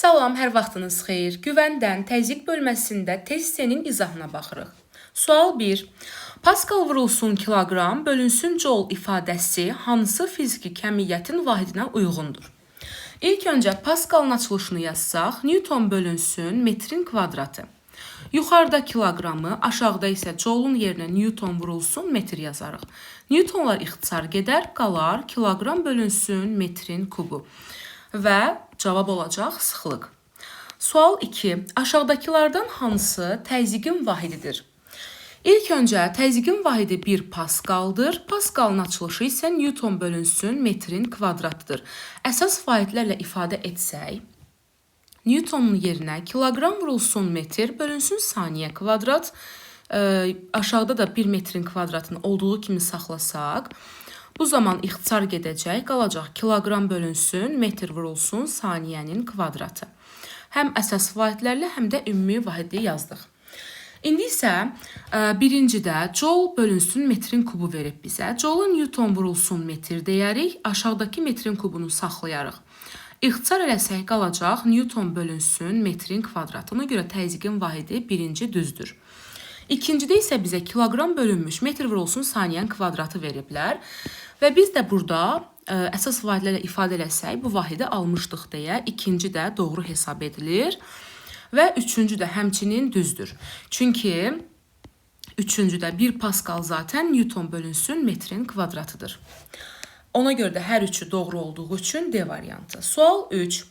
Salam, hər vaxtınız xeyir. Güvəndən təzyiq bölməsində test hissənin izahına baxırıq. Sual 1. Paskal vurulsun kiloqram bölünsün joule ifadəsi hansı fiziki kəmiyyətin vahidinə uyğundur? İlk öncə Paskalın açılışını yazsaq, Newton bölünsün metrin kvadratı. Yuxarıda kiloqramı, aşağıda isə joule'un yerinə Newton vurulsun metr yazarıq. Newtonlar ixtisar gedər, qalar kiloqram bölünsün metrin kubu. Və cavab olacaq sıxlıq. Sual 2. Aşağıdakılardan hansı təzyiqin vahididir? İlk öncə təzyiqin vahidi 1 paskaldır. Paskalın açılışı isə Newton bölünsün metrin kvadratıdır. Əsas vahidlərlə ifadə etsək, Newtonun yerinə kiloqram vurulsun metr bölünsün saniyə kvadrat, aşağıda da 1 metrin kvadratını olduğu kimi saxlasaq, bu zaman ixtisar gedəcək, qalacaq kiloqram bölünsün metr vurulsun saniyənin kvadratı. Həm əsas vahidlərlə, həm də ümumi vahidi yazdıq. İndi isə birincidə joule bölünsün metrin kubu verib bizə. Joule Newton vurulsun metr deyərik, aşağıdakı metrin kubunu saxlayarıq. İxtisar eləsək qalacaq Newton bölünsün metrin kvadratı. Ona görə təzyiqin vahidi birinci düzdür. İkincidə isə bizə kiloqram bölünmüş metr vurulsun saniyənin kvadratı veriblər. Və biz də burada əsas vahidlərlə ifadə eləsək bu vahidi almışdıq deyə ikinci də doğru hesab edilir. Və üçüncü də həmçinin düzdür. Çünki üçüncüdə 1 paskal zaten Newton bölünsün metrin kvadratıdır. Ona görə də hər üçü doğru olduğu üçün D variantı. Sual 3.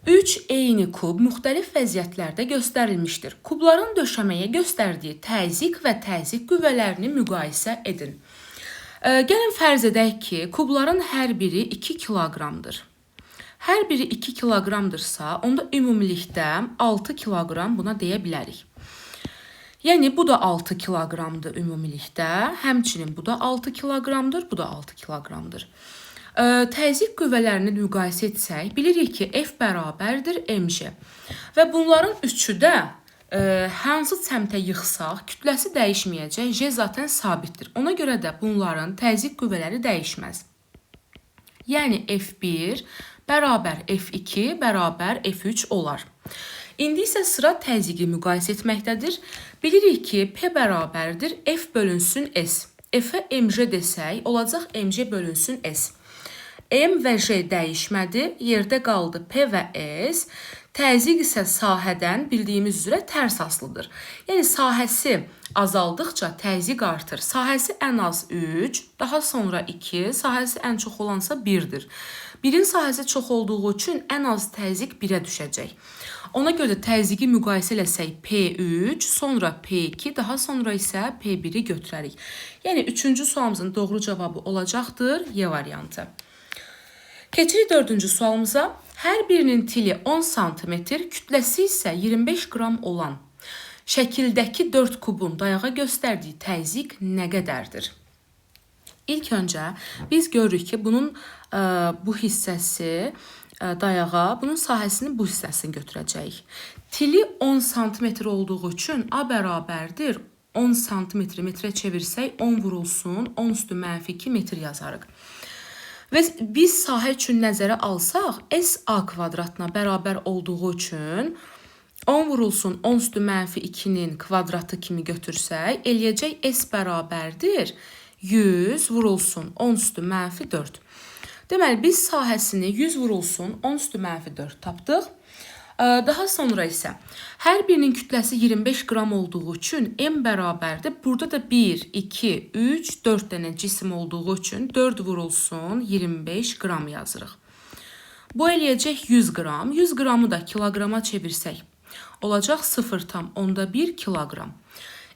3 eyni kub müxtəlif vəziyyətlərdə göstərilmişdir. Kubların döşəməyə göstərdiyi təzyiq və təzyiq qüvvələrini müqayisə edin. Gəlin fərz edək ki, kubların hər biri 2 kiloqramdır. Hər biri 2 kiloqramdırsa, onda ümumilikdə 6 kiloqram buna deyə bilərik. Yəni, bu da 6 kiloqramdır ümumilikdə, həmçinin bu da 6 kiloqramdır, bu da 6 kiloqramdır. Təzyiq qüvvələrini müqayisə etsək, bilirik ki, F bərabərdir mg. Və bunların üçü də hansı səmtə yıxsaq, kütləsi dəyişməyəcək, J zaten sabitdir. Ona görə də bunların təzyiq qüvvələri dəyişməz. Yəni, F1 bərabər F2 bərabər F3 olar. İndi isə sıra təzyiqi müqayisə etməkdədir. Bilirik ki, P bərabərdir F bölünsün S. F-ə mg desək, olacaq mg bölünsün S. M və J dəyişmədi, yerdə qaldı P və S. Təzyiq isə sahədən bildiyimiz üzrə tərs asılıdır. Yəni, sahəsi azaldıqca təzyiq artır. Sahəsi ən az 3, daha sonra 2, sahəsi ən çox olansa 1-dir. 1-in sahəsi çox olduğu üçün ən az təzyiq 1-ə düşəcək. Ona görə də təzyiqi müqayisə eləsək P3, sonra P2, daha sonra isə P1-i götürərik. Yəni, üçüncü sualımızın doğru cavabı olacaqdır Y variantı. Keçirik dördüncü sualımıza. Hər birinin tili 10 cm, kütləsi isə 25 qram olan şəkildəki 4 kubun dayağa göstərdiyi təzyiq nə qədərdir? İlk öncə biz görürük ki, bunun bu hissəsi dayağa, bunun sahəsini bu hissəsini götürəcəyik. Tili 10 cm olduğu üçün A bərabərdir 10 cm metrə çevirsək 10 vurulsun 10 üstü mənfi 2 metr yazarıq. Və biz sahə üçün nəzərə alsaq, S A kvadratına bərabər olduğu üçün 10 vurulsun 10 üstü mənfi 2-nin kvadratı kimi götürsək, eləyəcək S bərabərdir 100 vurulsun 10 üstü mənfi 4. Deməli, biz sahəsini 100 vurulsun 10 üstü mənfi 4 tapdıq. Daha sonra isə hər birinin kütləsi 25 qram olduğu üçün M bərabərdir. Burada da 1, 2, 3, 4 dənə cisim olduğu üçün 4 vurulsun 25 qram yazırıq. Bu eləyəcək 100 qram. 100 qramı da kiloqrama çevirsək, olacaq 0,1 kiloqram.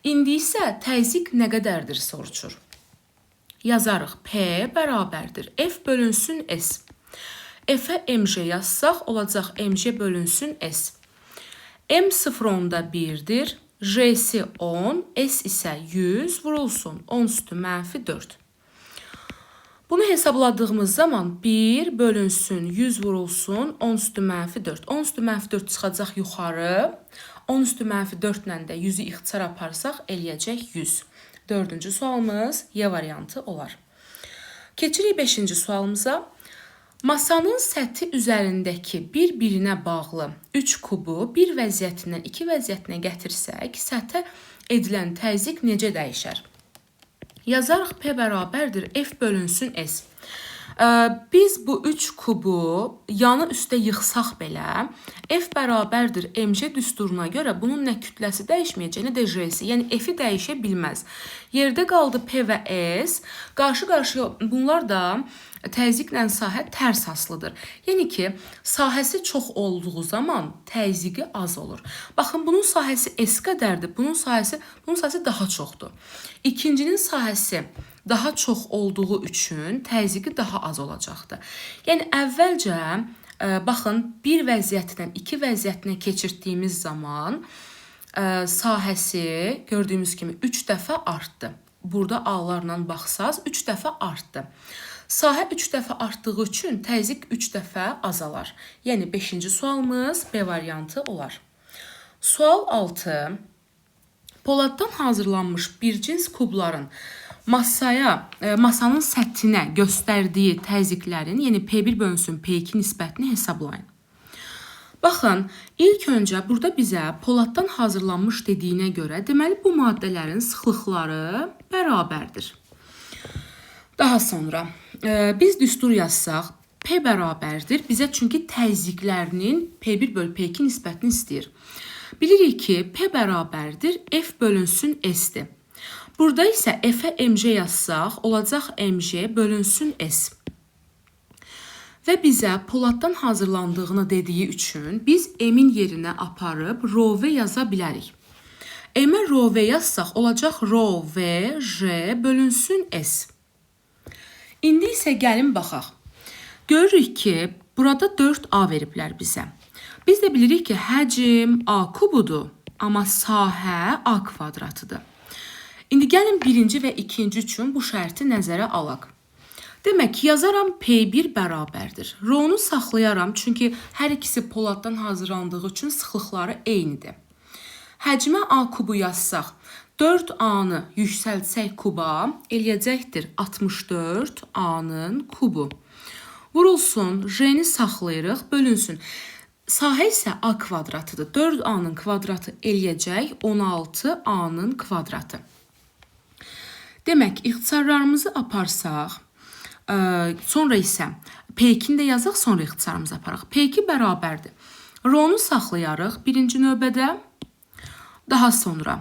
İndi isə təzyiq nə qədərdir soruşur. Yazarıq P bərabərdir F bölünsün S. F-ə mg yazsaq, olacaq mg bölünsün S. M 0,1-dir, J-si 10, S isə 100 vurulsun 10 üstü mənfi 4. Bunu hesabladığımız zaman 1 bölünsün 100 vurulsun 10 üstü mənfi 4. 10 üstü mənfi 4 çıxacaq yuxarı. 10 üstü mənfi 4 ilə də 100-ü ixtisar aparsaq, eləyəcək 100. Dördüncü sualımız Y variantı olar. Keçirik 5-ci sualımıza. Masanın səthi üzərindəki bir-birinə bağlı 3 kubu bir vəziyyətindən 2 vəziyyətinə gətirsək, səthə edilən təzyiq necə dəyişər? Yazarıq P bərabərdir F bölünsün S. Biz bu 3 kubu yanı üstə yıxsaq belə, F bərabərdir MC düsturuna görə bunun nə kütləsi dəyişməyəcək, nə də J-si, yəni F-i dəyişə bilməz. Yerdə qaldı P və S, qarşı-qarşıya bunlar da təzyiqlə sahə tərs asılıdır. Yəni ki, sahəsi çox olduğu zaman təzyiqi az olur. Baxın, bunun sahəsi S qədərdir, bunun sahəsi daha çoxdur. İkincinin sahəsi daha çox olduğu üçün təzyiqi daha az olacaqdır. Yəni, əvvəlcə, baxın, bir vəziyyətdən 2 vəziyyətinə keçirdiyimiz zaman sahəsi gördüyümüz kimi 3 dəfə artdı. Burada A-larla baxsaz 3 dəfə artdı. Sahə 3 dəfə artdığı üçün təzyiq 3 dəfə azalar. Yəni 5-ci sualımız B variantı olar. Sual 6. Poladdan hazırlanmış bir cins kubların masanın səthinə göstərdiyi təzyiqlərin, yəni P1 bölünsün P2 nisbətini hesablayın. Baxın, ilk öncə burada bizə poladdan hazırlanmış dediyinə görə, deməli bu maddələrin sıxlıqları bərabərdir. Daha sonra biz düstur yazsaq, P bərabərdir. Bizə çünki təzyiqlərinin P1 bölü P2 nisbətini istəyir. Bilirik ki, P bərabərdir F bölünsün S-dir. Burada isə F-ə MC yazsaq, olacaq MC bölünsün S. Və bizə poladdan hazırlandığını dediyi üçün biz M-in yerinə aparıb ρV yaza bilərik. M-ə ρV yazsaq, olacaq ρV J bölünsün S. İndi isə gəlin baxaq. Görürük ki, burada 4A veriblər bizə. Biz də bilirik ki, həcm A kubudur, amma sahə A kvadratıdır. İndi gəlin birinci və ikinci üçün bu şərti nəzərə alaq. Demək, yazaram P1 bərabərdir. Rho-nu saxlayaram, çünki hər ikisi poladdan hazırlandığı üçün sıxlıqları eynidir. Həcmə A kubu yazsaq, 4A-nı yüksəltsək kuba, eləyəcəkdir 64 A-nın kubu. Vurulsun, J-ni saxlayırıq, bölünsün. Sahə isə A kvadratıdır. 4A-nın kvadratı eləyəcək 16 A-nın kvadratı. Demək, ixtisarlarımızı aparsaq, sonra isə P2-ni də yazaq, sonra ixtisarımızı aparaq. P2 bərabərdir. Rho-nu saxlayarıq birinci növbədə, daha sonra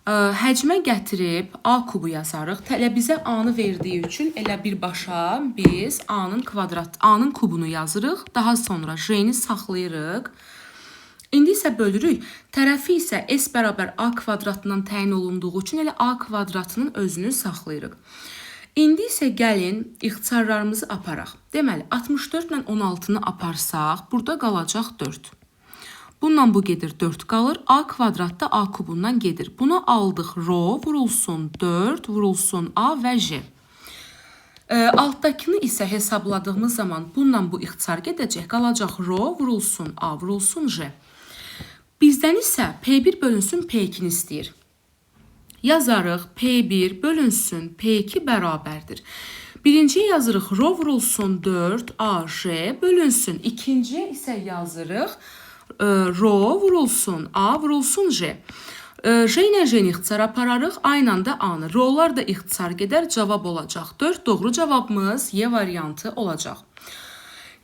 həcmə gətirib A kubu yazarıq. Bizə A-nı verdiyi üçün elə birbaşa biz A-nın kubunu yazırıq. Daha sonra J-ni saxlayırıq. İndi isə bölürük. Tərəfi isə S bərabər A kvadratından təyin olunduğu üçün elə A kvadratının özünü saxlayırıq. İndi isə gəlin ixtisarlarımızı aparaq. Deməli, 64 ilə 16-nı aparsaq, burada qalacaq 4. Bununla bu gedir 4 qalır. A kvadratda A kubundan gedir. Buna aldıq rho, vurulsun 4, vurulsun A və J. Altdakını isə hesabladığımız zaman bununla bu ixtisar gedəcək. Qalacaq rho, vurulsun A, vurulsun J. Bizdən isə P1 bölünsün P2-ni istəyir. Yazarıq P1 bölünsün P2 bərabərdir. Birinciyə yazırıq rho vurulsun 4 A, J bölünsün. İkinciyə isə yazırıq rho vurulsun A, vurulsun J. J ilə J-ni ixtisar apararıq, aynı anda A-nı. Rholar da ixtisar gedər, cavab olacaq 4. Doğru cavabımız Y variantı olacaq.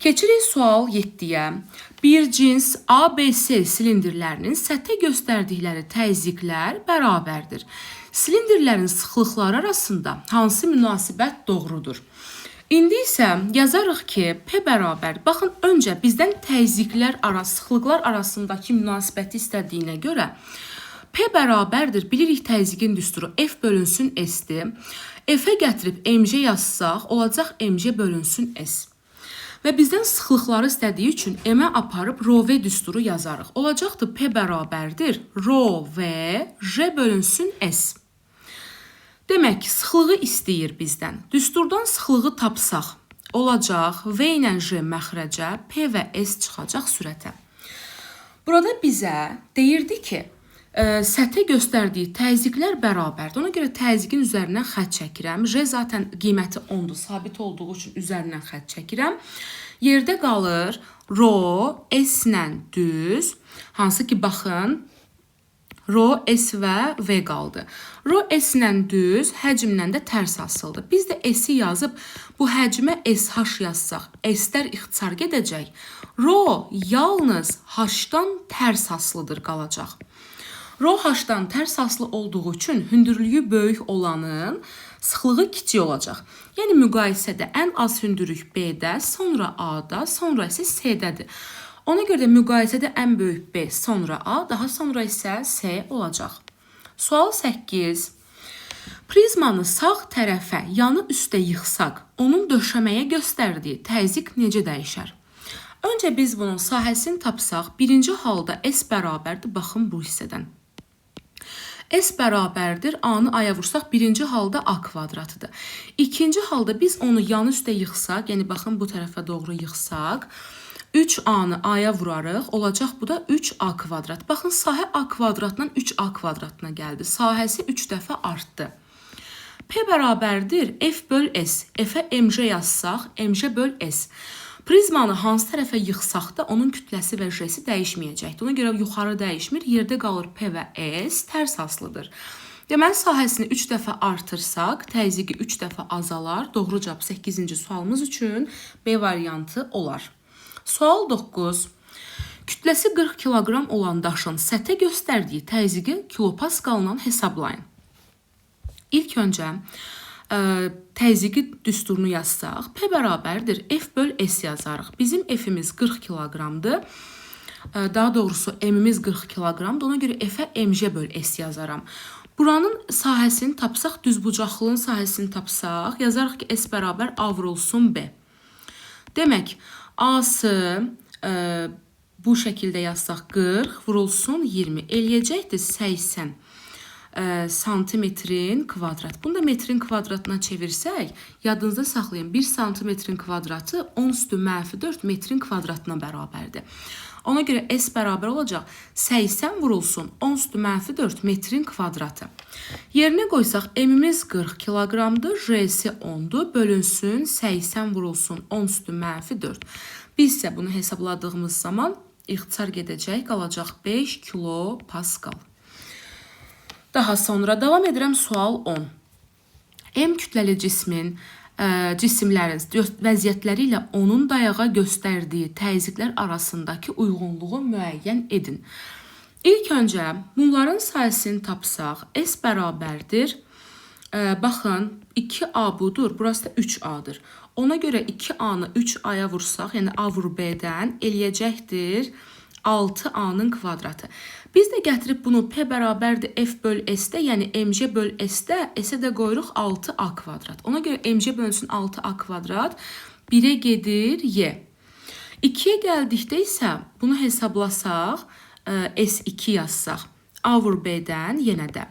Keçirik sual 7-yə. Bir cins ABC silindirlərinin səthə göstərdikləri təzyiqlər bərabərdir. Silindirlərin sıxlıqları arasında hansı münasibət doğrudur? İndi isə yazarıq ki, P bərabər. Baxın, öncə bizdən sıxlıqlar arasındakı münasibəti istədiyinə görə P bərabərdir. Bilirik təzyiqin düsturu F bölünsün S-dir. F-ə gətirib MC yazsaq, olacaq MC bölünsün S. Və bizdən sıxlıqları istədiyi üçün M-ə aparıb ρV düsturu yazarıq. Olacaqdır P bərabərdir. ρV J bölünsün S. Demək, sıxlığı istəyir bizdən. Düsturdan sıxlığı tapsaq, olacaq V ilə J məxrəcə, P və S çıxacaq sürətə. Burada bizə deyirdi ki, Səthə göstərdiyi təzyiqlər bərabərdir. Ona görə təzyiqin üzərindən xətt çəkirəm. J zaten qiyməti 10-dur. Sabit olduğu üçün üzərindən xətt çəkirəm. Yerdə qalır rho S-lə düz. Hansı ki, baxın, rho S və V qaldı. Rho S-lə düz, həcmlə də tərs asıldı. Biz də S-i yazıb bu həcmə SH yazsaq, S-lər ixtisar gedəcək. Rho yalnız H-dan tərs asılıdır qalacaq. Rho H-dan tərs asılı olduğu üçün hündürlüyü böyük olanın sıxlığı kiçik olacaq. Yəni müqayisədə ən az hündürlük B-də, sonra A-da, sonra isə C-dədir. Ona görə də müqayisədə ən böyük B, sonra A, daha sonra isə C olacaq. Sual 8. Prizmanı sağ tərəfə, yanı üstə yıxsaq, onun döşəməyə göstərdiyi təzyiq necə dəyişər? Öncə biz bunun sahəsini tapsaq, birinci halda S bərabərdir, baxın bu hissədən. S bərabərdir, A-nı A-ya vursaq, birinci halda A kvadratıdır. İkinci halda biz onu yanı üstə yıxsaq, yəni baxın bu tərəfə doğru yıxsaq, 3A-nı A-ya vurarıq, olacaq bu da 3A kvadrat. Baxın, sahə A kvadratdan 3A kvadratına gəldi. Sahəsi 3 dəfə artdı. P bərabərdir, F böl S. F-ə MC yazsaq, MC böl S. Prizmanı hansı tərəfə yıxsaq da onun kütləsi və J-si dəyişməyəcəkdir. Ona görə yuxarı dəyişmir, yerdə qalır P və S, tərs asılıdır. Deməli, sahəsini 3 dəfə artırsaq, təzyiqi 3 dəfə azalar. Doğru cavab 8-ci sualımız üçün B variantı olar. Sual 9. Kütləsi 40 kiloqram olan daşın səthə göstərdiyi təzyiqi kilopaskalla hesablayın. İlk öncə təzyiqi düsturunu yazsaq, P bərabərdir, F böl S yazarıq. Bizim F-imiz 40 kiloqramdır. Daha doğrusu M-imiz 40 kiloqramdır. Ona görə F-ə MC böl S yazaram. Buranın sahəsini tapsaq, düzbucaqlığın sahəsini tapsaq, yazarıq ki, S bərabər A vurulsun B. Demək, A-sı bu şəkildə yazsaq 40 vurulsun 20 eləyəcəkdir 80 santimetrin kvadrat. Bunu da metrin kvadratına çevirsək, yadınızda saxlayın, 1 santimetrin kvadratı 10⁻4 metrin kvadratına bərabərdir. Ona görə S bərabər olacaq 80 vurulsun 10⁻4 metrin kvadratı. Yerinə qoysaq, M-imiz 40 kiloqramdır, J-si 10'dur, bölünsün 80 vurulsun 10⁻4. Biz isə bunu hesabladığımız zaman ixtisar gedəcək, qalacaq 5 kilopascal. Daha sonra davam edirəm sual 10. M kütləli cisimlərin vəziyyətləri ilə onun dayağa göstərdiyi təzyiqlər arasındakı uyğunluğu müəyyən edin. İlk öncə bunların sayəsini tapsaq, S bərabərdir. Baxın, 2A budur, burası da 3A-dır. Ona görə 2A-nı 3A-ya vursaq, yəni A vur B-dən eləyəcəkdir 6A-nın kvadratı. Biz də gətirib bunu P bərabərdir F böl S-də, yəni MC böl S-də, S-ə də qoyuruq 6A kvadrat. Ona görə MC bölünsün 6A kvadrat, 1-ə gedir Y. 2-yə gəldikdə isə bunu hesablasaq, S2 yazsaq, A vur B-dən yenə də.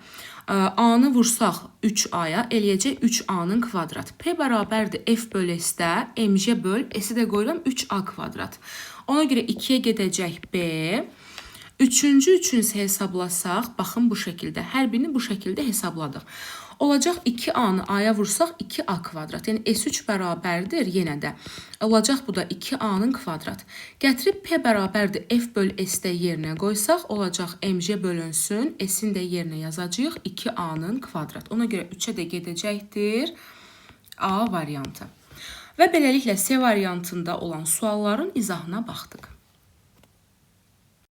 A-nı vursaq 3A-ya eləyəcək 3A-nın kvadrat. P bərabərdir F böl S-də, MC böl S-i də qoyuram 3A kvadrat. Ona görə 2-yə gedəcək B. Üçüncü üçün isə hesablasaq, baxın bu şəkildə, hər birini bu şəkildə hesabladıq. Olacaq 2A-nı A-ya vursaq 2A kvadrat, yəni S3 bərabərdir yenə də. Olacaq bu da 2A-nın kvadrat. Gətirib P bərabərdir F böl S-də yerinə qoysaq, olacaq MC bölünsün, S-in də yerinə yazacağıq 2A-nın kvadrat. Ona görə 3-ə də gedəcəkdir A variantı. Və beləliklə C variantında olan sualların izahına baxdıq.